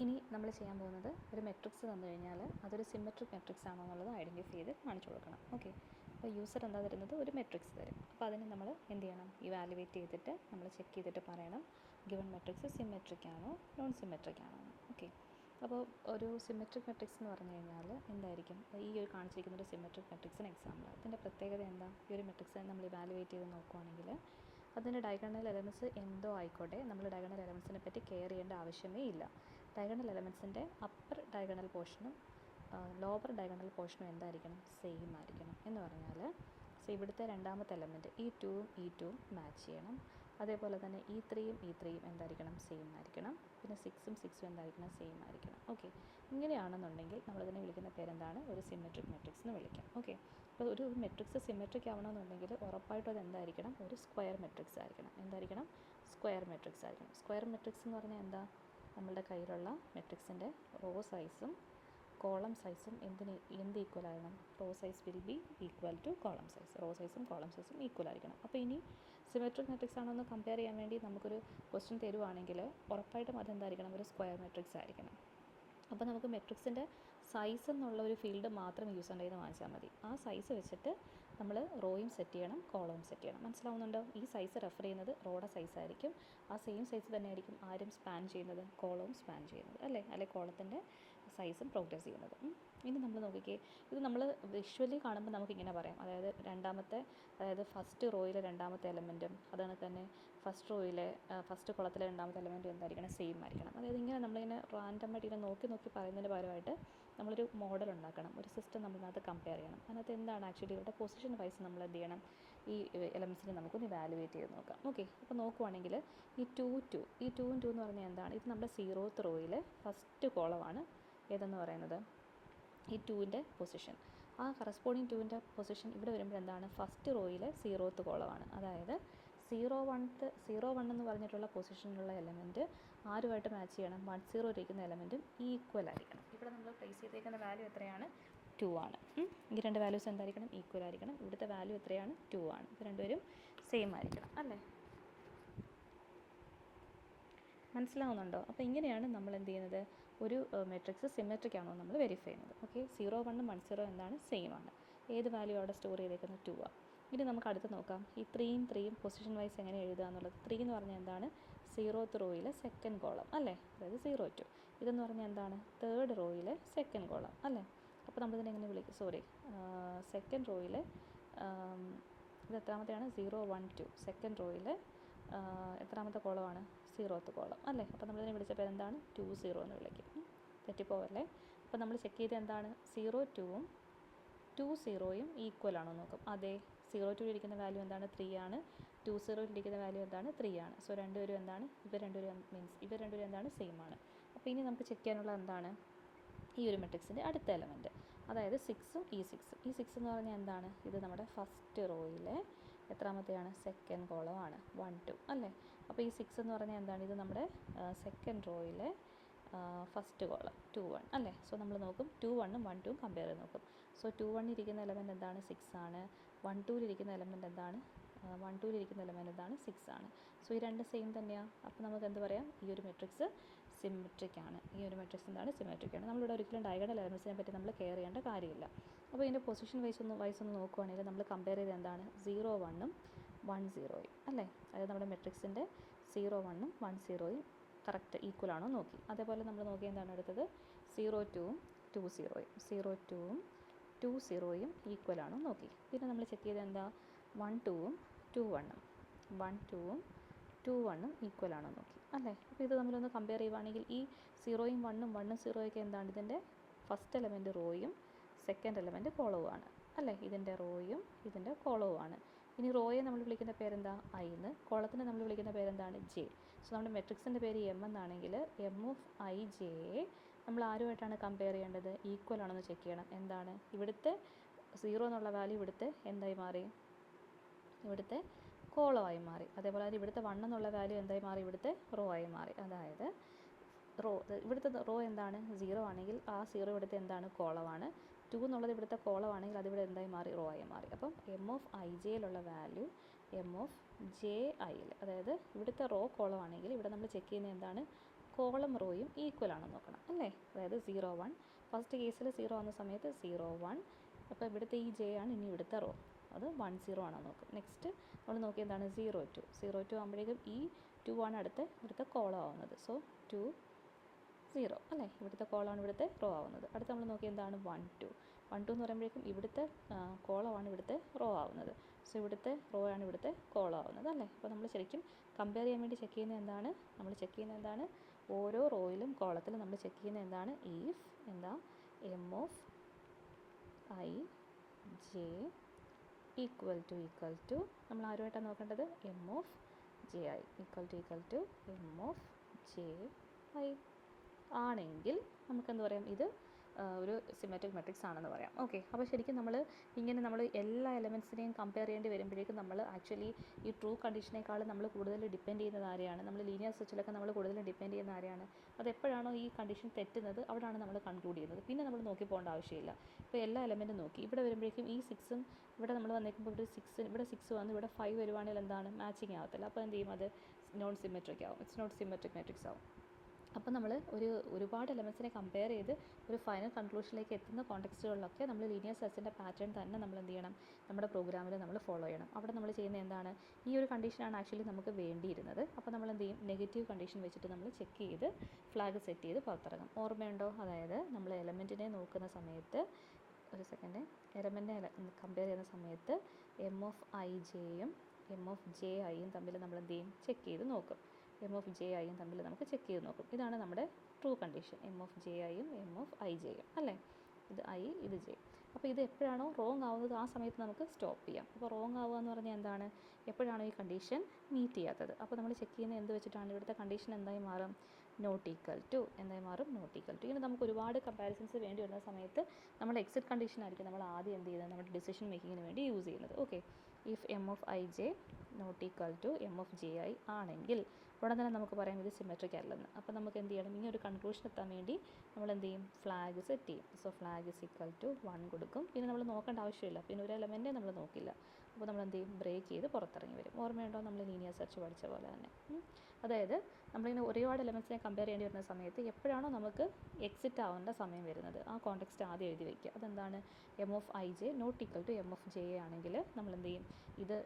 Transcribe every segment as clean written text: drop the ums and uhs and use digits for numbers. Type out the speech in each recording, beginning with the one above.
ഇനി നമ്മൾ ചെയ്യാൻ പോകുന്നത് ഒരു മെട്രിക്സ് തന്നു കഴിഞ്ഞാൽ അതൊരു സിമെട്രിക് മെട്രിക്സ് ആണോ എന്നുള്ളത് ഐഡൻറ്റിഫൈ ചെയ്ത് കാണിച്ചു കൊടുക്കണം. ഓക്കെ, അപ്പോൾ യൂസർ എന്താ തരുന്നത്, ഒരു മെട്രിക്സ് തരും. അപ്പോൾ അതിന് നമ്മൾ എന്ത് ചെയ്യണം, ഇവാലുവേറ്റ് ചെയ്തിട്ട് നമ്മൾ ചെക്ക് ചെയ്തിട്ട് പറയണം ഗിവൺ മെട്രിക്സ് സിമെട്രിക് ആണോ നോൺ സിമെട്രിക് ആണോ. ഓക്കെ, അപ്പോൾ ഒരു സിമെട്രിക് മെട്രിക്സ് എന്ന് പറഞ്ഞു കഴിഞ്ഞാൽ എന്തായിരിക്കും, ഈ ഒരു കാണിച്ചിരിക്കുന്ന ഒരു സിമെട്രിക് മെട്രിക്സിന് എക്സാമ്പിൾ. അതിൻ്റെ പ്രത്യേകത എന്താ, ഈ ഒരു മെട്രിക്സ് നമ്മൾ ഇവാലുവേറ്റ് ചെയ്ത് നോക്കുകയാണെങ്കിൽ അതിൻ്റെ ഡയഗണൽ എലമെൻറ്റ്സ് എന്തോ ആയിക്കോട്ടെ, നമ്മൾ ഡയഗണൽ എലമെൻറ്റ്സിനെ പറ്റി കെയർ ചെയ്യേണ്ട ആവശ്യമേ ഇല്ല. ഡയഗണൽ എലമെൻറ്റ്സിൻ്റെ അപ്പർ ഡയഗണൽ പോർഷനും ലോവർ ഡയഗണൽ പോർഷനും എന്തായിരിക്കണം, സെയിം ആയിരിക്കണം. എന്ന് പറഞ്ഞാൽ ഇവിടുത്തെ രണ്ടാമത്തെ എലമെൻറ്റ് ഈ 2ഉം ഈ 2ഉം മാച്ച് ചെയ്യണം. അതേപോലെ തന്നെ ഈ 3യും ഈ 3യും എന്തായിരിക്കണം, സെയിം ആയിരിക്കണം. പിന്നെ 6ഉം 6ഉം എന്തായിരിക്കണം, സെയിം ആയിരിക്കണം. ഓക്കെ, ഇങ്ങനെയാണെന്നുണ്ടെങ്കിൽ നമ്മളതിനെ വിളിക്കുന്ന പേരെന്താണ്, ഒരു സിമെട്രിക് മെട്രിക്സ് എന്ന് വിളിക്കാം. ഓക്കെ, അപ്പോൾ ഒരു മെട്രിക്സ് സിമെട്രിക് ആവണമെന്നുണ്ടെങ്കിൽ ഉറപ്പായിട്ടും അത് എന്തായിരിക്കണം, ഒരു സ്ക്വയർ മെട്രിക്സ് ആയിരിക്കണം. എന്തായിരിക്കണം, സ്ക്വയർ മെട്രിക്സ് ആയിരിക്കണം. സ്ക്വയർ മെട്രിക്സ് എന്ന് പറഞ്ഞാൽ എന്താ, നമ്മളുടെ കയ്യിലുള്ള മെട്രിക്സിൻ്റെ റോ സൈസും കോളം സൈസും എന്ത് ഈക്വൽ ആകണം, row size will be equal to column size. Row സൈസും കോളം സൈസും ഈക്വൽ ആയിരിക്കണം. അപ്പോൾ ഇനി സിമെട്രിക് മെട്രിക്സ് ആണോ എന്ന് കമ്പയർ ചെയ്യാൻ വേണ്ടി നമുക്കൊരു ക്വസ്റ്റ്യൻ തരുവാണെങ്കിൽ ഉറപ്പായിട്ടും അതെന്തായിരിക്കണം, ഒരു സ്ക്വയർ മെട്രിക്സ് ആയിരിക്കണം. അപ്പോൾ നമുക്ക് മെട്രിക്സിൻ്റെ സൈസ് എന്നുള്ള ഒരു ഫീൽഡ് മാത്രം യൂസറിൻ്റെ കയ്യിൽ നിന്ന് വാങ്ങിച്ചാൽ മതി. ആ സൈസ് വെച്ചിട്ട് നമ്മൾ റോയും സെറ്റ് ചെയ്യണം, കോളവും സെറ്റ് ചെയ്യണം. മനസ്സിലാവുന്നുണ്ടോ? ഈ സൈസ് റെഫർ ചെയ്യുന്നത് റോയുടെ സൈസ് ആയിരിക്കും. ആ സെയിം സൈസ് തന്നെ ആയിരിക്കും ആരും സ്പാൻ ചെയ്യുന്നത്, കോളവും സ്പാൻ ചെയ്യുന്നത്, അല്ലെ കോളത്തിൻ്റെ സൈസും പ്രോഗ്രസ് ചെയ്യുന്നത്. ഇനി നമ്മൾ നോക്കിക്കേ, ഇത് നമ്മൾ വിഷ്വലി കാണുമ്പോൾ നമുക്കിങ്ങനെ പറയാം, അതായത് ഫസ്റ്റ് റോയിലെ രണ്ടാമത്തെ എലമെൻറ്റും അതാണ് തന്നെ ഫസ്റ്റ് കോളത്തിലെ രണ്ടാമത്തെ എലമെൻറ്റും എന്തായിരിക്കണം, സെയിം ആയിരിക്കണം. അതായത് ഇങ്ങനെ നമ്മളിങ്ങനെ റാൻഡമായിട്ട് ഇങ്ങനെ നോക്കി പറയുന്നതിന് പകരമായിട്ട് നമ്മളൊരു മോഡൽ ഉണ്ടാക്കണം, ഒരു സിസ്റ്റം നമ്മളിനകത്ത് കമ്പയർ ചെയ്യണം. അതിനകത്ത് എന്താണ് ആക്ച്വലി ഇവിടെ പൊസിഷൻ വൈസ് നമ്മൾ എന്ത് ചെയ്യണം, ഈ എലമെൻസിനെ നമുക്കൊന്ന് ഇവാലുവേറ്റ് ചെയ്ത് നോക്കാം. ഓക്കെ, അപ്പോൾ നോക്കുവാണെങ്കിൽ ഈ 2 എന്ന് പറഞ്ഞാൽ എന്താണ്, ഇത് നമ്മുടെ 0th റോയിലെ ഫസ്റ്റ് കോളമാണ് ഏതെന്ന് പറയുന്നത്, ഈ 2ൻ്റെ പൊസിഷൻ. ആ കറസ്പോണ്ടിങ് 2ൻ്റെ പൊസിഷൻ ഇവിടെ വരുമ്പോൾ എന്താണ്, ഫസ്റ്റ് റോയിലെ 0th കോളമാണ്. അതായത് 0 1 എന്ന് പറഞ്ഞിട്ടുള്ള പൊസിഷനിലുള്ള എലമെൻറ്റ് ആരുമായിട്ട് മാച്ച് ചെയ്യണം, 10 ഇരിക്കുന്ന എലമെൻറ്റും ഈക്വൽ ആയിരിക്കണം. ഇവിടെ നമ്മൾ പ്ലേസ് ചെയ്തേക്കുന്ന വാല്യൂ എത്രയാണ്, 2 ആണ്. ഈ രണ്ട് വാല്യൂസ് എന്തായിരിക്കണം, ഈക്വൽ ആയിരിക്കണം. ഇവിടുത്തെ വാല്യൂ എത്രയാണ്, 2 ആണ്. ഇത് രണ്ടുപേരും സെയിം ആയിരിക്കണം, അല്ലേ? മനസ്സിലാവുന്നുണ്ടോ? അപ്പോൾ ഇങ്ങനെയാണ് നമ്മൾ എന്ത് ചെയ്യുന്നത്, ഒരു മെട്രിക്സ് സിമെട്രിക് ആണോ നമ്മൾ വെരിഫൈ ചെയ്യുന്നത്. ഓക്കെ, 0 1 10 എന്താണ്, സെയിം ആണ്. ഏത് വാല്യൂ അവിടെ സ്റ്റോർ ചെയ്തേക്കുന്നത്, 2 ആണ്. ഇനി നമുക്ക് അടുത്ത് നോക്കാം, ഈ 3യും പൊസിഷൻ വൈസ് എങ്ങനെ എഴുതുക എന്നുള്ളത്. 3 എന്ന് പറഞ്ഞാൽ എന്താണ്, 0th റോയിലെ സെക്കൻഡ് കോളം, അല്ലേ? അതായത് 0 2. ഇതെന്ന് പറഞ്ഞാൽ എന്താണ്, 3rd റോയിലെ സെക്കൻഡ് കോളം, അല്ലേ? അപ്പോൾ നമ്മളിതിനെ എങ്ങനെ വിളിക്കും, സെക്കൻഡ് റോയിലെ ഇത് എത്രാമത്തെയാണ്, 0 1 2. സെക്കൻഡ് റോയിലെ എത്രാമത്തെ കോളമാണ്, 0th കോളം, അല്ലേ? അപ്പോൾ നമ്മളിതിനെ വിളിച്ച പേരെന്താണ്, 2 0 എന്ന് വിളിക്കും. തെറ്റിപ്പോവല്ലേ? അപ്പോൾ നമ്മൾ ചെക്ക് ചെയ്ത് എന്താണ്, 0 2ഉം 2 0യും ഈക്വൽ ആണോ നോക്കും. അതെ, 0 2 ഇരിക്കുന്ന വാല്യൂ എന്താണ്, 3 ആണ്. 2 0 ഇരിക്കുന്ന വാല്യൂ എന്താണ്, 3 ആണ്. സോ രണ്ടുപേരും എന്താണ്, ഇവർ രണ്ടുപേരും എന്താണ്, സെയിം ആണ്. അപ്പോൾ ഇനി നമുക്ക് ചെക്ക് ചെയ്യാനുള്ളത് എന്താണ്, ഈ ഒരു മെട്രിക്സിൻ്റെ അടുത്ത എലമെൻറ്റ്, അതായത് 6ഉം ഈ 6ഉം. ഈ 6 എന്ന് പറഞ്ഞാൽ എന്താണ്, ഇത് നമ്മുടെ ഫസ്റ്റ് റോയിലെ എത്രാമത്തെയാണ്, സെക്കൻഡ് കോളമാണ്, 1 2, അല്ലേ? അപ്പോൾ ഈ 6 എന്ന് പറഞ്ഞാൽ എന്താണ്, ഇത് നമ്മുടെ സെക്കൻഡ് റോയിലെ ഫസ്റ്റ് കോളം 2 1, അല്ലേ? സോ നമ്മൾ നോക്കും 2 1ഉം 1 2ഉം കമ്പയർ ചെയ്ത് നോക്കും. സോ 2 1 ഇരിക്കുന്ന എലമെൻറ്റ് എന്താണ്, 6 ആണ്. 1 2 ഇരിക്കുന്ന എലമെൻറ്റ് എന്താണ്, 1 2 ഇരിക്കുന്ന എലമെൻറ്റ് എന്താണ്, 6 ആണ്. സോ ഈ രണ്ട് സെയിം തന്നെയാണ്. അപ്പോൾ നമുക്ക് എന്ത് പറയാം, ഈ ഒരു മെട്രിക്സ് സിമെട്രിക് ആണ്. ഈ ഒരു മെട്രിക്സ് എന്താണ്, സിമെട്രിക് ആണ്. നമ്മളിവിടെ ഒരിക്കലും ഡയഗണൽ എലമെൻറ്റ്സിനെ പറ്റി നമ്മൾ കെയർ ചെയ്യേണ്ട കാര്യമില്ല. അപ്പോൾ ഇതിൻ്റെ പൊസിഷൻ വൈസ് ഒന്ന് നോക്കുവാണെങ്കിൽ നമ്മൾ കമ്പയർ ചെയ്ത് എന്താണ്, 0 1ഉം 1 0യും, അല്ലേ? അതായത് നമ്മുടെ മെട്രിക്സിൻ്റെ 0 1ഉം 1 0യും കറക്റ്റ് ഈക്വൽ ആണോ നോക്കി. അതേപോലെ നമ്മൾ നോക്കി എന്താണ് അടുത്തത്, 0 2ഉം 2 0യും, 0 2ഉം 2 0യും ഈക്വൽ ആണോ നോക്കി. പിന്നെ നമ്മൾ ചെക്ക് ചെയ്ത് എന്താ, 1 2ഉം 2 1ഉം 1 2ഉം 2 1ഉം ഈക്വൽ ആണോ നോക്കി, അല്ലേ? അപ്പോൾ ഇത് നമ്മളൊന്ന് കമ്പയർ ചെയ്യുവാണെങ്കിൽ ഈ 0യും 1ഉം 1ഉം 0യൊക്കെ എന്താണ്, ഇതിൻ്റെ ഫസ്റ്റ് എലമെൻറ്റ് റോയും സെക്കൻഡ് എലമെൻറ്റ് കോളവുമാണ്, അല്ലേ? ഇതിൻ്റെ റോയും ഇതിൻ്റെ കോളവുമാണ്. ഇനി റോയെ നമ്മൾ വിളിക്കുന്ന പേരെന്താ, ഐ എന്ന്. കോളത്തിനെ നമ്മൾ വിളിക്കുന്ന പേരെന്താണ്, ജെ. സോ നമ്മുടെ മെട്രിക്സിൻ്റെ പേര് എം എന്നാണെങ്കിൽ എം ഓഫ് ഐ ജെ നമ്മൾ ആരുമായിട്ടാണ് കമ്പയർ ചെയ്യേണ്ടത്, ഈക്വൽ ആണെന്ന് ചെക്ക് ചെയ്യണം. എന്താണ്, ഇവിടുത്തെ 0 എന്നുള്ള വാല്യൂ ഇവിടുത്തെ എന്തായി മാറി, ഇവിടുത്തെ കോളമായി മാറി. അതേപോലെ തന്നെ ഇവിടുത്തെ 1 എന്നുള്ള വാല്യൂ എന്തായി മാറി, ഇവിടുത്തെ റോ ആയി മാറി. അതായത് ഇവിടുത്തെ റോ എന്താണ്, 0 ആണെങ്കിൽ ആ 0 ഇവിടുത്തെ എന്താണ്, കോളമാണ്. 2 എന്നുള്ളത് ഇവിടുത്തെ കോളമാണെങ്കിൽ അതിവിടെ എന്തായി മാറി, റോ ആയി മാറി. അപ്പം എം ഓഫ് ഐ ജെയിലുള്ള വാല്യൂ എം ഓഫ് ജെ ഐയിൽ, അതായത് ഇവിടുത്തെ റോ കോളമാണെങ്കിൽ ഇവിടെ നമ്മൾ ചെക്ക് ചെയ്യുന്നത് എന്താണ്, കോളം റോയും ഈക്വൽ ആണെന്ന് നോക്കണം അല്ലേ. അതായത് 0 1 ഫസ്റ്റ് കേസിൽ 0 ആവുന്ന സമയത്ത് 0 1. അപ്പോൾ ഇവിടുത്തെ ഈ ജെ ആണ് ഇനി ഇവിടുത്തെ റോ, അത് 1 0 ആണോ നോക്കും. നെക്സ്റ്റ് നമ്മൾ നോക്കി എന്താണ് 0 2. 0 2 ആകുമ്പോഴേക്കും ഈ 2 ആണ് ഇവിടുത്തെ കോളം ആവുന്നത്. സോ 2 0 അല്ലേ, ഇവിടുത്തെ കോളമാണ് ഇവിടുത്തെ റോ ആവുന്നത്. അടുത്ത് നമ്മൾ നോക്കി എന്താണ് 1 2. 1 2 എന്ന് പറയുമ്പോഴേക്കും ഇവിടുത്തെ കോളമാണ് ഇവിടുത്തെ റോ ആവുന്നത്. സോ ഇവിടുത്തെ റോ ആണ് ഇവിടുത്തെ കോളം ആവുന്നത് അല്ലേ. അപ്പോൾ നമ്മൾ ശരിക്കും കമ്പയർ ചെയ്യാൻ വേണ്ടി ചെക്ക് ചെയ്യുന്നത് എന്താണ് ഓരോ റോയിലും കോളത്തിലും നമ്മൾ ചെക്ക് ചെയ്യുന്നത് എന്താണ് ഇഫ് എന്താ M of I J equal to നമ്മൾ ആരുമായിട്ടാണ് നോക്കേണ്ടത് M of J I equal to M of J I ആണെങ്കിൽ നമുക്കെന്ത് പറയാം, ഇത് ഒരു സിമെട്രിക് മെട്രിക്സ് ആണെന്ന് പറയാം. ഓക്കെ, അപ്പോൾ ശരിക്കും നമ്മൾ എല്ലാ എലമെൻസിനെയും കമ്പയർ ചെയ്യേണ്ടി വരുമ്പോഴേക്കും നമ്മൾ ആക്ച്വലി ഈ ട്രൂ കണ്ടീഷനേക്കാൾ നമ്മൾ കൂടുതൽ ഡിപ്പെൻഡ് ചെയ്യുന്നത് ആരെയാണ്, നമ്മൾ ലീനിയർ സെർച്ചിലൊക്കെ നമ്മൾ കൂടുതൽ ഡിപ്പെൻഡ് ചെയ്യുന്ന ആരെയാണ്, അത് എപ്പോഴാണോ ഈ കണ്ടീഷൻ തെറ്റുന്നത് അവിടെയാണ് നമ്മൾ കൺക്ലൂഡ് ചെയ്യുന്നത്. പിന്നെ നമ്മൾ നോക്കി പോകേണ്ട ആവശ്യമില്ല. ഇപ്പോൾ എല്ലാ എലമെൻറ്റും നോക്കി ഇവിടെ വരുമ്പോഴേക്കും ഈ 6ഉം ഇവിടെ നമ്മൾ വന്നേക്കുമ്പോൾ ഇവിടെ 6 വന്ന് ഇവിടെ 5 വരുവാണെങ്കിൽ എന്താണ് മാച്ചിങ് ആവത്തില്ല. അപ്പോൾ എന്ത് ചെയ്യും, അത് നോൺ സിമെട്രിക് ആവും, ഇറ്റ്സ് നോട്ട് സിമെട്രിക് മെട്രിക്സ് ആവും. അപ്പോൾ നമ്മൾ ഒരുപാട് എലമെൻസിനെ കമ്പയർ ചെയ്ത് ഒരു ഫൈനൽ കൺക്ലൂഷനിലേക്ക് എത്തുന്ന കോണ്ടെക്സ്റ്റുകളിലൊക്കെ നമ്മൾ ലീനിയർ സെർച്ചിൻ്റെ പാറ്റേൺ തന്നെ നമ്മൾ എന്ത് ചെയ്യണം, നമ്മുടെ പ്രോഗ്രാമിൽ നമ്മൾ ഫോളോ ചെയ്യണം. അവിടെ നമ്മൾ ചെയ്യുന്നത് എന്താണ്, ഈ ഒരു കണ്ടീഷനാണ് ആക്ച്വലി നമുക്ക് വേണ്ടിയിരുന്നത്. അപ്പോൾ നമ്മൾ എന്ത് ചെയ്യും, നെഗറ്റീവ് കണ്ടീഷൻ വെച്ചിട്ട് നമ്മൾ ചെക്ക് ചെയ്ത് ഫ്ലാഗ് സെറ്റ് ചെയ്ത് പുറത്തിറങ്ങും. ഓർമ്മയുണ്ടോ? അതായത് നമ്മൾ എലമെൻറ്റിനെ നോക്കുന്ന സമയത്ത് എലമെൻറ്റിനെ കമ്പയർ ചെയ്യുന്ന സമയത്ത് എം ഓഫ് ഐ ജെയും എം ഓഫ് ജെ ഐയും തമ്മിൽ നമ്മൾ എന്ത് ചെയ്യും, ചെക്ക് ചെയ്ത് നോക്കും. എം ഓഫ് ജെ ഐയും തമ്മിൽ നമുക്ക് ചെക്ക് ചെയ്ത് നോക്കും. ഇതാണ് നമ്മുടെ true condition, M of J ഐയും എം ഓഫ് ഐ ജെയും അല്ലേ. ഇത് ഐ ഇത് ജെ. അപ്പോൾ ഇത് എപ്പോഴാണോ റോങ് ആവുന്നത് ആ സമയത്ത് നമുക്ക് സ്റ്റോപ്പ് ചെയ്യാം. അപ്പോൾ റോങ് ആവുക എന്ന് പറഞ്ഞാൽ എന്താണ്, എപ്പോഴാണോ ഈ കണ്ടീഷൻ മീറ്റ് ചെയ്യാത്തത്. അപ്പോൾ നമ്മൾ ചെക്ക് ചെയ്യുന്നത് എന്ത് വെച്ചിട്ടാണ്, ഇവിടുത്തെ കണ്ടീഷൻ എന്തായി മാറും, നോട്ട് ഈക്വൽ ടു എന്തായി മാറും, നോട്ട് ഈക്വൽ ടു. ഇങ്ങനെ നമുക്ക് ഒരുപാട് കമ്പാരിസൺസ് വേണ്ടി വരുന്ന സമയത്ത് നമ്മൾ എക്സിറ്റ് കണ്ടീഷൻ ആയിരിക്കും നമ്മൾ ആദ്യം എന്ത് ചെയ്യുന്നത്, നമ്മുടെ ഡിസിഷൻ മേക്കിങ്ങിന് വേണ്ടി യൂസ് ചെയ്യുന്നത്. Okay, if M of I J not equal to M of J I ആണെങ്കിൽ ഉടൻ തന്നെ നമുക്ക് പറയാം ഇത് സിമെട്രിക് അല്ലെന്ന്. അപ്പോൾ നമുക്ക് എന്ത് ചെയ്യണം, ഇങ്ങനെ ഒരു കൺക്ലൂഷൻ എത്താൻ വേണ്ടി നമ്മൾ എന്ത് ചെയ്യും, ഫ്ലാഗ് സെറ്റ് ചെയ്യും. So flag is equal to 1 കൊടുക്കും. പിന്നെ നമ്മൾ നോക്കേണ്ട ആവശ്യമില്ല, പിന്നെ ഒരു എലമെൻറ്റേ നമ്മൾ നോക്കില്ല. അപ്പോൾ നമ്മൾ എന്ത് ചെയ്യും, ബ്രേക്ക് ചെയ്ത് പുറത്തിറങ്ങി വരും. ഓർമ്മയുണ്ടോ, നമ്മൾ ലീനിയർ സെർച്ച് പഠിച്ച പോലെ തന്നെ. അതായത് നമ്മളിങ്ങനെ ഒരുപാട് എലമെൻസിനെ കമ്പയർ ചെയ്യേണ്ടി വരുന്ന സമയത്ത് എപ്പോഴാണോ നമുക്ക് എക്സിറ്റ് ആവേണ്ട സമയം വരുന്നത് ആ കോണ്ടെക്സ്റ്റ് ആദ്യം എഴുതി വയ്ക്കുക. അതെന്താണ്, M of I J not equal to M of J ആണെങ്കിൽ നമ്മൾ എന്ത് ചെയ്യും, ഇത്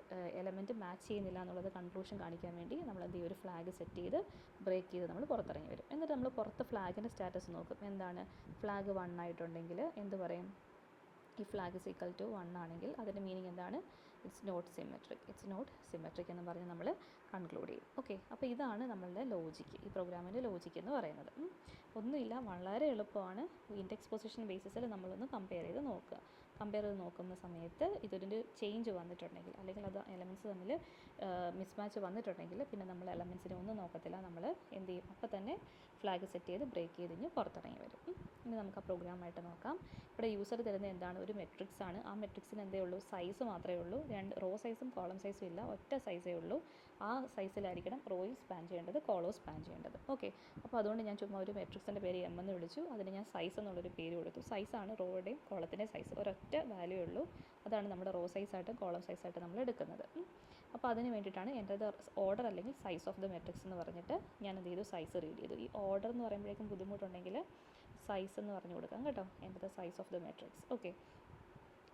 എലമെൻറ്റ് മാച്ച് ചെയ്യുന്നില്ല എന്നുള്ളത് കൺക്ലൂഷൻ കാണിക്കാൻ വേണ്ടി നമ്മൾ എന്ത് ചെയ്യും, ഒരു ഫ്ലാഗ് സെറ്റ് ചെയ്ത് ബ്രേക്ക് ചെയ്ത് നമ്മൾ പുറത്തിറങ്ങി വരും. എന്നിട്ട് നമ്മൾ പുറത്ത് ഫ്ലാഗിൻ്റെ സ്റ്റാറ്റസ് നോക്കും. എന്താണ്, ഫ്ലാഗ് 1 ആയിട്ടുണ്ടെങ്കിൽ എന്ത് പറയും, ഈ ഫ്ലാഗ് ഇസ് ഈക്വൽ ടു 1 ആണെങ്കിൽ അതിൻ്റെ മീനിങ് എന്താണ്, ഇറ്റ്സ് നോട്ട് സിമെട്രിക് എന്ന് പറഞ്ഞ് നമ്മൾ കൺക്ലൂഡ് ചെയ്യും. ഓക്കെ, അപ്പോൾ ഇതാണ് നമ്മളുടെ ലോജിക്ക്, ഈ പ്രോഗ്രാമിൻ്റെ ലോജിക്ക് എന്ന് പറയുന്നത്. ഒന്നുമില്ല, വളരെ എളുപ്പമാണ്. ഇൻഡെക്സ് പൊസിഷൻ ബേസിസിൽ നമ്മളൊന്ന് കമ്പയർ ചെയ്ത് നോക്കുന്ന സമയത്ത് ഇതൊരു ചേഞ്ച് വന്നിട്ടുണ്ടെങ്കിൽ അല്ലെങ്കിൽ അത് എലമെൻറ്റ്സ് തമ്മിൽ മിസ്മാച്ച് വന്നിട്ടുണ്ടെങ്കിൽ പിന്നെ നമ്മൾ എലമെൻറ്റ്സിനെ ഒന്നും നോക്കത്തില്ല, നമ്മൾ എന്ത് ചെയ്യും, അപ്പോൾ തന്നെ ഫ്ലാഗ് സെറ്റ് ചെയ്ത് ബ്രേക്ക് ചെയ്ത് കഴിഞ്ഞ് പുറത്തിറങ്ങി വരും. ഇനി നമുക്ക് ആ പ്രോഗ്രാമായിട്ട് നോക്കാം. ഇവിടെ യൂസർ തരുന്നത് എന്താണ്, ഒരു മെട്രിക്സ് ആണ്. ആ മെട്രിക്സിന് എന്തേ ഉള്ളൂ, സൈസ് മാത്രമേ ഉള്ളൂ. 2 റോ സൈസും കോളം സൈസും ഇല്ല, ഒറ്റ സൈസേ ഉള്ളൂ. ആ സൈസിലായിരിക്കണം റോയിൽ സ്പാൻ ചെയ്യേണ്ടത്, കോളവും സ്പാൻ ചെയ്യേണ്ടത്. ഓക്കെ, അപ്പോൾ അതുകൊണ്ട് ഞാൻ ചുമ്മാ ഒരു മെട്രിക്സിൻ്റെ പേര് എം എന്ന് വിളിച്ചു, അതിന് ഞാൻ സൈസ് എന്നുള്ളൊരു പേര് കൊടുത്തു. സൈസാണ് റോയുടെയും കോളത്തിൻ്റെയും സൈസ്, ഒരൊറ്റ വാല്യൂ ഉള്ളൂ. അതാണ് നമ്മുടെ റോ സൈസായിട്ടും കോളം സൈസായിട്ടും നമ്മൾ എടുക്കുന്നത്. അപ്പോൾ അതിന് വേണ്ടിയിട്ടാണ് എൻ്റെ ഓർഡർ അല്ലെങ്കിൽ സൈസ് ഓഫ് ദ മെട്രിക്സ് എന്ന് പറഞ്ഞിട്ട് ഞാൻ എന്ത് ചെയ്തു, സൈസ് റീഡ് ചെയ്തു. ഈ ഓർഡർ എന്ന് പറയുമ്പോഴേക്കും ബുദ്ധിമുട്ടുണ്ടെങ്കിൽ സൈസ് എന്ന് പറഞ്ഞു കൊടുക്കാം കേട്ടോ, എൻ്റെ size of the matrix. Okay,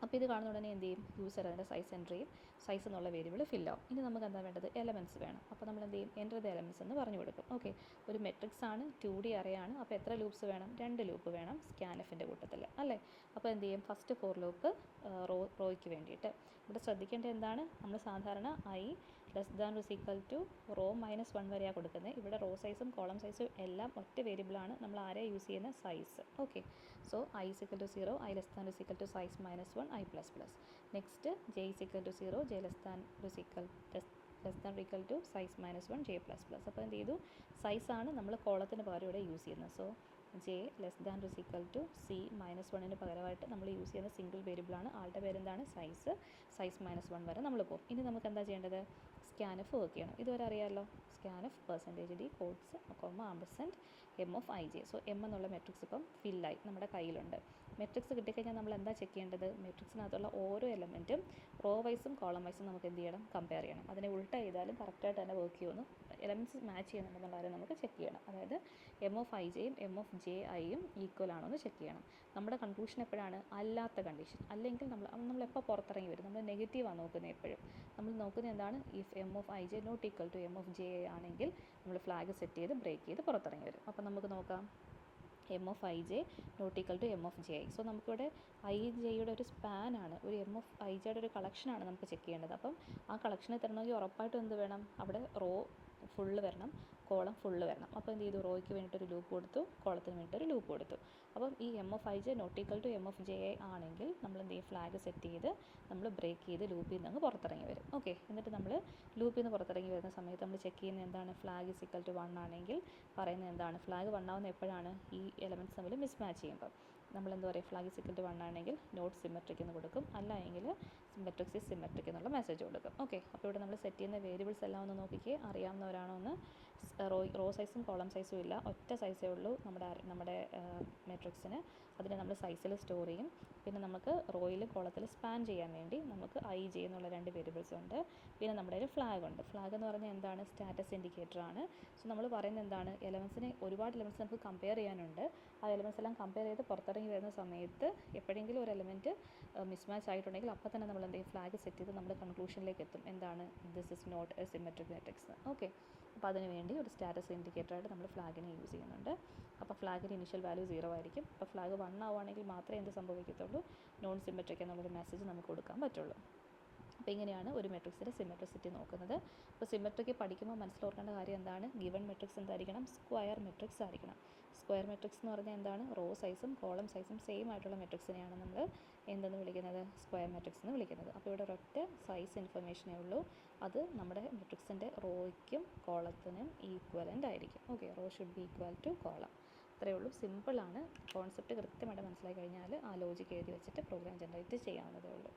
അപ്പോൾ ഇത് കാണുന്ന ഉടനെ എന്ത് ചെയ്യും, യൂസർ അതിൻ്റെ സൈസ് എൻ്റർ ചെയ്യും. സൈസ് എന്നുള്ള വേരിയബിൾ ഫില്ലാവും. ഇനി നമുക്ക് എന്താ വേണ്ടത്, എലമെൻറ്റ്സ് വേണം. അപ്പോൾ നമ്മൾ എന്ത് ചെയ്യും, എൻ്റർ ദ എലമെൻറ്റ്സ് എന്ന് പറഞ്ഞു കൊടുക്കും. ഓക്കെ, ഒരു മെട്രിക്സ് ആണ്, 2D അറേയാണ്. അപ്പോൾ എത്ര ലൂപ്സ് വേണം, 2 ലൂപ്പ് വേണം സ്കാൻഎഫിൻ്റെ കൂട്ടത്തിൽ അല്ലേ. അപ്പോൾ എന്ത് ചെയ്യും, ഫസ്റ്റ് ഫോർ ലൂപ്പ് റോയ്ക്ക് വേണ്ടിയിട്ട്. ഇവിടെ ശ്രദ്ധിക്കേണ്ടത് എന്താണ്, നമ്മൾ സാധാരണ I less than or equal to row -1 വരെയാണ് കൊടുക്കുന്നത്. ഇവിടെ റോ സൈസും കോളം സൈസും എല്ലാം ഒറ്റ വേരിയബിളാണ്. നമ്മൾ ആരെ യൂസ് ചെയ്യുന്ന size. Okay, so I is equal to 0, I less than or equal to size -1 I plus plus. Next J is equal to 0, J less than or equal to size -1 J plus plus. അപ്പോൾ എന്ത് ചെയ്തു, സൈസാണ് നമ്മൾ കോളത്തിന് പകരം ഇവിടെ use ചെയ്യുന്നത്. So J less than or equal to C -1ന് പകരമായിട്ട് നമ്മൾ യൂസ് ചെയ്യുന്ന സിംഗിൾ വേരിയബിളാണ്. ആളുടെ പേരെന്താണ്, സൈസ് -1 വരെ നമ്മൾ പോകും. ഇനി നമുക്ക് എന്താ ചെയ്യേണ്ടത്, സ്കാൻഎഫ് വർക്ക് ചെയ്യണം. ഇതുവരെ അറിയാമല്ലോ, scanf %d codes ampersand M of I J. So M എന്നുള്ള മെട്രിക്സ് ഇപ്പം ഫില്ലായി നമ്മുടെ കയ്യിലുണ്ട്. മെട്രിക്സ് കിട്ടിക്കഴിഞ്ഞാൽ നമ്മൾ എന്താ ചെക്ക് ചെയ്യേണ്ടത്, മെട്രിക്സിനകത്തുള്ള ഓരോ എലമെൻറ്റും റോ വൈസും കോളം വൈസും നമുക്ക് എന്ത് ചെയ്യണം, കമ്പയർ ചെയ്യണം. അതിനെ ഉൾട്ട ചെയ്താലും കറക്റ്റായിട്ട് തന്നെ വർക്ക് ചെയ്യുമെന്ന് എലമെൻറ്റ്സ് മാച്ച് ചെയ്യുന്നുണ്ടെന്നുള്ള കാര്യം നമുക്ക് ചെക്ക് ചെയ്യണം. അതായത് എം ഓഫ് ഐ ജെയും എം ഓഫ് ജെ ഐയും ഈക്വൽ ആണോ എന്ന് ചെക്ക് ചെയ്യണം. നമ്മുടെ കൺക്ലൂഷൻ എപ്പോഴാണ് അല്ലാത്ത കണ്ടീഷൻ, അല്ലെങ്കിൽ നമ്മളെപ്പോൾ പുറത്തിറങ്ങി വരും, നമ്മൾ നെഗറ്റീവാണ് നോക്കുന്നത് എപ്പോഴും. നമ്മൾ നോക്കുന്നത് എന്താണ്, if M of I J not equal to M of J I ആണെങ്കിൽ നമ്മൾ ഫ്ലാഗ് സെറ്റ് ചെയ്ത് ബ്രേക്ക് ചെയ്ത് പുറത്തിറങ്ങി വരും. അപ്പോൾ നമുക്ക് നോക്കാം, M of I J not equal to M of J I. So നമുക്കിവിടെ ഐ ജെയുടെ ഒരു സ്പാനാണ്, ഒരു എം ഓഫ് ഐ ജെയുടെ ഒരു കളക്ഷനാണ് നമുക്ക് ചെക്ക് ചെയ്യേണ്ടത്. അപ്പം ആ കളക്ഷനെ തരണമെങ്കിൽ ഉറപ്പായിട്ടും എന്ത് വേണം, അവിടെ റോ ഫുള്ള് വരണം, കോളം ഫുള്ള് വരണം. അപ്പോൾ എന്ത് ചെയ്തു, റോയ്ക്ക് വേണ്ടിയിട്ടൊരു ലൂപ്പ് കൊടുത്തു, കോളത്തിന് വേണ്ടിയിട്ടൊരു ലൂപ്പ് കൊടുത്തു. അപ്പം ഈ M of I J not equal to M of J I ആണെങ്കിൽ നമ്മൾ എന്ത് ചെയ്യും, ഫ്ലാഗ് സെറ്റ് ചെയ്ത് നമ്മൾ ബ്രേക്ക് ചെയ്ത് ലൂപ്പിൽ നിന്ന് അങ്ങ് പുറത്തിറങ്ങി വരും. ഓക്കെ, എന്നിട്ട് നമ്മൾ ലൂപ്പിൽ നിന്ന് പുറത്തിറങ്ങി വരുന്ന സമയത്ത് നമ്മൾ ചെക്ക് ചെയ്യുന്നത് എന്താണ്, ഫ്ലാഗ് ഇസ് ഈക്വൽ ടു 1 ആണെങ്കിൽ പറയുന്നത് എന്താണ്, ഫ്ലാഗ് 1 ആവുന്ന എപ്പോഴാണ്, ഈ എലമെൻറ്റ്സ് തമ്മിൽ മിസ് മാച്ച് ചെയ്യുമ്പോൾ. നമ്മൾ എന്താ പറയുക, ഫ്ലാഗ് ഇസ് ഈക്വൽ ടു 1 ആണെങ്കിൽ നോട്ട് സിമെട്രിക് എന്ന് കൊടുക്കും, അല്ല എങ്കിൽ മെട്രിക്സ് ഇസ് സിമെട്രിക് എന്നുള്ള മെസ്സേജ് കൊടുക്കും. ഓക്കെ, അപ്പോൾ ഇവിടെ നമ്മൾ സെറ്റ് ചെയ്യുന്ന വേരിയബിൾസ് എല്ലാം ഒന്ന് നോക്കിക്കേ, അറിയാവുന്നവരാണോ ഒന്ന്. റോ സൈസും കോളം സൈസും ഇല്ല, ഒറ്റ സൈസേ ഉള്ളൂ നമ്മുടെ മെട്രിക്സിന്. അതിനെ നമ്മൾ സൈസിൽ സ്റ്റോർ ചെയ്യും. പിന്നെ നമുക്ക് റോയിൽ കോളത്തിൽ സ്പാൻ ചെയ്യാൻ വേണ്ടി നമുക്ക് ഐ ജെ എന്നുള്ള 2 വേരിയബിൾസ് ഉണ്ട്. പിന്നെ നമ്മുടെ ഒരു ഫ്ലാഗ് ഉണ്ട്. ഫ്ലാഗ് എന്ന് പറഞ്ഞാൽ എന്താണ്, സ്റ്റാറ്റസ് ഇൻഡിക്കേറ്റർ ആണ്. സോ നമ്മൾ പറയുന്നത് എന്താണ്, ഒരുപാട് എലമെൻറ്റ്സ് നമുക്ക് കമ്പയർ ചെയ്യാനുണ്ട്. ആ എലമെൻറ്റ്സ് എല്ലാം കമ്പയർ ചെയ്ത് പുറത്തിറങ്ങി വരുന്ന സമയത്ത് എപ്പോഴെങ്കിലും ഒരു എലമെൻറ്റ് മിസ്മാച്ച് ആയിട്ടുണ്ടെങ്കിൽ അപ്പോൾ തന്നെ നമ്മൾ എന്തെങ്കിലും ഫ്ലാഗ് സെറ്റ് ചെയ്ത് നമ്മൾ കൺക്ലൂഷനിലേക്ക് എത്തും, എന്താണ്, this is not a symmetric matrix. Okay, അപ്പോൾ അതിന് വേണ്ടി ഒരു സ്റ്റാറ്റസ് ഇൻഡിക്കേറ്ററായിട്ട് നമ്മൾ ഫ്ലാഗിനെ യൂസ് ചെയ്യുന്നുണ്ട്. അപ്പോൾ ഫ്ലാഗിൻ്റെ ഇനിഷ്യൽ വാല്യൂ 0 ആയിരിക്കും. അപ്പോൾ ഫ്ലാഗ് 1 ആവുകയാണെങ്കിൽ മാത്രമേ എന്ത് സംഭവിക്കത്തുള്ളൂ, നോൺ സിമെട്രിക് എന്നുള്ളൊരു മെസ്സേജ് നമുക്ക് കൊടുക്കാൻ പറ്റുള്ളൂ. അപ്പോൾ ഇങ്ങനെയാണ് ഒരു മെട്രിക്സിൻ്റെ സിമെട്രിസിറ്റി നോക്കുന്നത്. അപ്പോൾ സിമെട്രിക്ക് പഠിക്കുമ്പോൾ മനസ്സിലോർക്കേണ്ട കാര്യം എന്താണ്, ഗിവൺ മെട്രിക്സ് എന്തായിരിക്കണം, സ്ക്വയർ മെട്രിക്സ് ആയിരിക്കണം. സ്ക്വയർ മെട്രിക്സ് എന്ന് പറഞ്ഞാൽ എന്താണ്, റോ സൈസും കോളം സൈസും സെയിം ആയിട്ടുള്ള മെട്രിക്സിനെയാണ് നമ്മൾ എന്തെന്ന് വിളിക്കുന്നത്, സ്ക്വയർ മെട്രിക്സ് എന്ന് വിളിക്കുന്നത്. അപ്പോൾ ഇവിടെ ഒരൊറ്റ സൈസ് ഇൻഫർമേഷനേ ഉള്ളൂ, അത് നമ്മുടെ മെട്രിക്സിൻ്റെ റോയ്ക്കും കോളത്തിനും ഈക്വലൻ്റ് ആയിരിക്കും. Okay, row should be equal to column. അത്രയേ ഉള്ളൂ, സിമ്പിളാണ്. കോൺസെപ്റ്റ് കൃത്യമായിട്ട് മനസ്സിലാക്കി കഴിഞ്ഞാൽ ആ ലോജിക്ക് എഴുതി വെച്ചിട്ട് പ്രോഗ്രാം ജനറേറ്റ് ചെയ്യാവുന്നതേ ഉള്ളൂ.